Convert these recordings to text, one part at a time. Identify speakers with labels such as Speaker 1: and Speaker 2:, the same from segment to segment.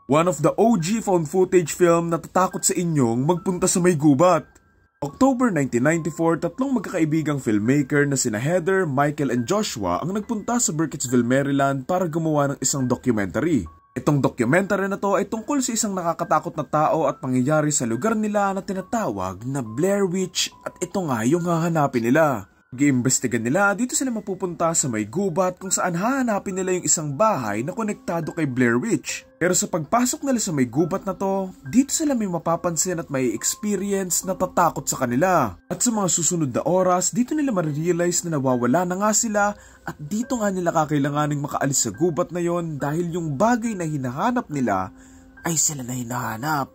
Speaker 1: One of the OG found footage film na tatakot sa inyong magpunta sa may gubat. October 1994, tatlong magkakaibigang filmmaker na sina Heather, Michael and Joshua ang nagpunta sa Burkittsville, Maryland para gumawa ng isang documentary. Itong documentary na to ay tungkol sa isang nakakatakot na tao at pangyayari sa lugar nila na tinatawag na Blair Witch at ito nga yung hahanapin nila. Gi-imbestigan nila, dito sila mapupunta sa may gubat kung saan hahanapin nila yung isang bahay na konektado kay Blair Witch. Pero sa pagpasok nila sa may gubat na to, dito sila may mapapansin at may experience na tatakot sa kanila. At sa mga susunod na oras, dito nila marirealize na nawawala na nga sila at dito nga nila kakailanganing makaalis sa gubat na yon dahil yung bagay na hinahanap nila ay sila na hinahanap.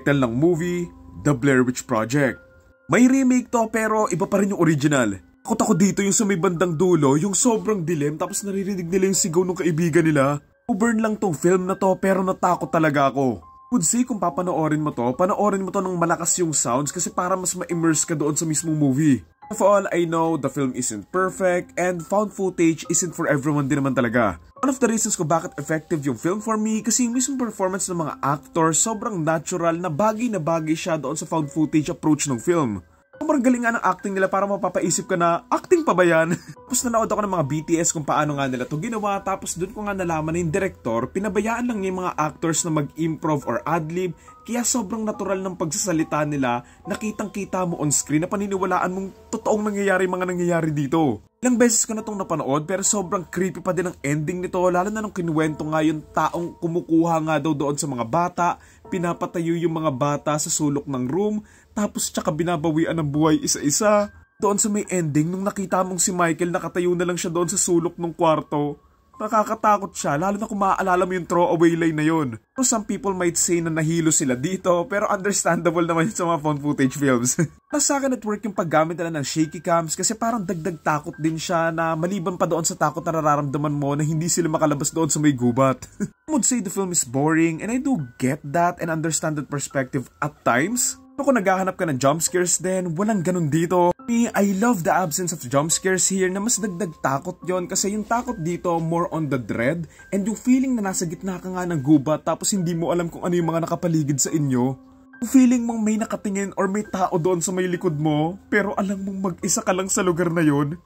Speaker 1: Title ng movie, The Blair Witch Project. May remake to pero iba pa rin yung original. Takot ako dito yung sa may bandang dulo, yung sobrang dilim tapos naririnig nila yung sigaw ng kaibigan nila. Burn lang tong film na to pero natakot talaga ako. Would say kung papanoorin mo to, panoorin mo to ng malakas yung sounds kasi para mas ma-immerse ka doon sa mismong movie. Of all, I know the film isn't perfect and found footage isn't for everyone din naman talaga. One of the reasons ko bakit effective yung film for me kasi yung mismong performance ng mga actors sobrang natural na bagay siya doon sa found footage approach ng film. Sobrang galing nga ng acting nila para mapapaisip ka na acting pa ba yan? Tapos nanood ako ng mga BTS kung paano nga nila to ginawa tapos doon ko nga nalaman na yung director pinabayaan lang niya yung mga actors na mag-improv or adlib kaya sobrang natural ng pagsasalita nila nakitang kita mo on screen na paniniwalaan mong totoong mga nangyayari dito. Ilang beses ko na itong napanood pero sobrang creepy pa din ang ending nito lalo na nung kinuwento nga yung taong kumukuha nga daw doon sa mga bata, pinapatayo yung mga bata sa sulok ng room tapos tsaka binabawian ng buhay isa-isa. Doon sa may ending nung nakita mong si Michael nakatayo na lang siya doon sa sulok ng kwarto. Nakakatakot siya lalo na kung maaalala mo yung throwaway line na yun. So some people might say na nahilo sila dito pero understandable naman yun sa mga found footage films. Sa akin at work yung paggamit nila ng shaky cams kasi parang dagdag takot din siya na maliban pa doon sa takot na nararamdaman mo na hindi sila makalabas doon sa may gubat. I would say the film is boring and I do get that and understand that perspective at times. Pero kung naghahanap ka ng jump scares din, walang ganun dito. I love the absence of jump scares here na mas dagdag takot yon kasi yung takot dito more on the dread and yung feeling na nasa gitna ka nga ng gubat tapos hindi mo alam kung ano yung mga nakapaligid sa inyo. Yung feeling mong may nakatingin or may tao doon sa may likod mo pero alam mong mag-isa ka lang sa lugar na yon.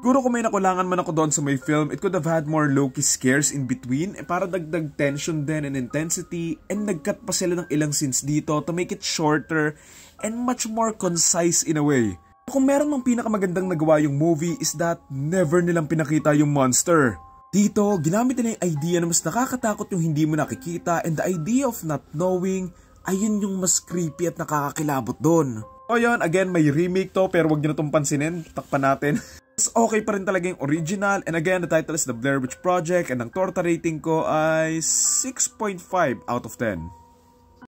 Speaker 1: Siguro kung may nakulangan man ako doon sa may film, it could have had more low-key scares in between para dagdag tension din and intensity and nag-cut pa sila ng ilang scenes dito to make it shorter and much more concise in a way. Kung meron mang pinakamagandang nagawa yung movie is that never nilang pinakita yung monster. Dito, ginamit nila yung idea na mas nakakatakot yung hindi mo nakikita and the idea of not knowing, ayun yung mas creepy at nakakakilabot doon. O yun, again, may remake to pero wag nyo na itong pansinin, takpan natin. Mas okay pa rin talaga yung original and again, the title is The Blair Witch Project and ang torta rating ko ay 6.5 out of 10.